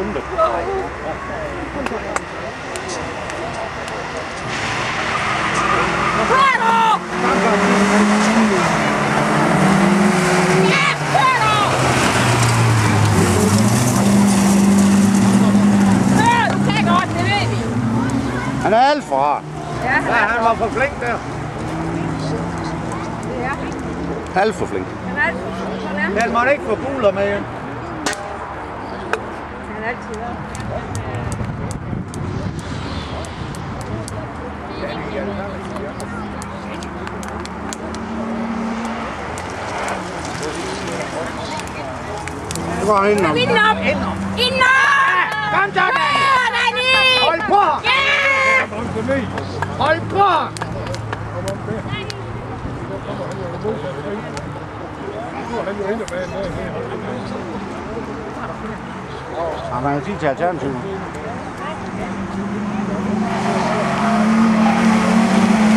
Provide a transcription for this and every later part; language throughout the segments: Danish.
runde. Han er alt for hard. Ja, han var for flink der. Ja. Alt for flink. Han er alt for flink. Den må ikke få buler med. Han er altid der. Det var indenom. Indenom! Kom så, Danny! Hold på! Hold på! Han har tid til alternativet.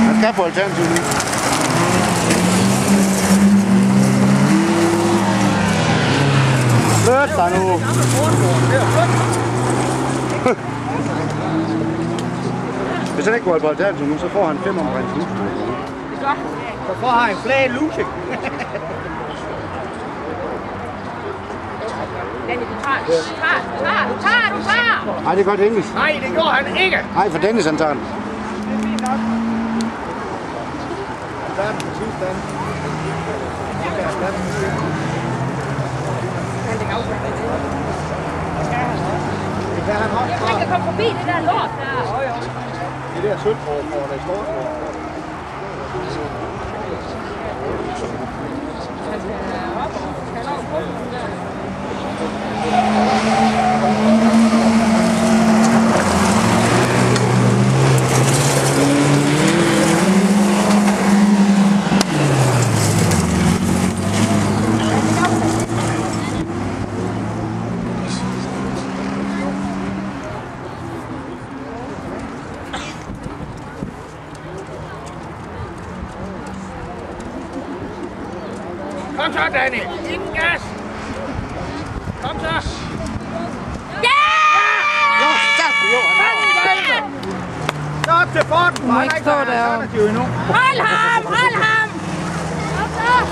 Han skal få alternativet. Flyt dig nu! Hvis han ikke går på alternativet nu, så får han 5 omkring slut. Så får han en flad luke. Dennis, du tager! Nej, det gør Dennis. Nej, det gjorde han ikke! Nej, for Dennis han tager den. Det er fint nok. Der er den på sidste stand. Han kan komme forbi det der lort der. Det der sølvbrød, hvor der står. Han skal op og kalde over på den der. Kom så, Danny! Ingen gas! Kom så! Jo, han er. Så op til Forten! Du må ikke stå derovre. Hold ham! Hold ham!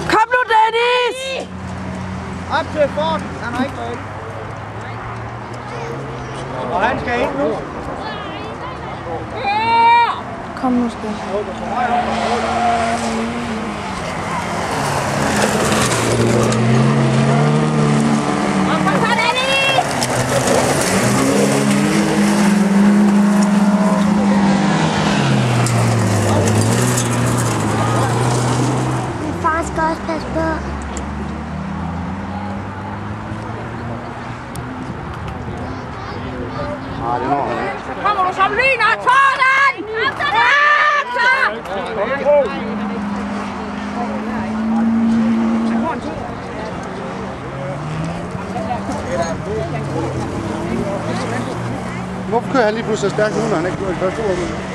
Kom nu, Dennis! Op til Forten! Han har ikke været. Og han skal ind nu. Kom nu, skal. Far skal også passe på. Nej, det når han ikke. Så kommer du som lyn og torden! Hvorfor kører han lige pludselig så stærkt nu, når han ikke kører i første år?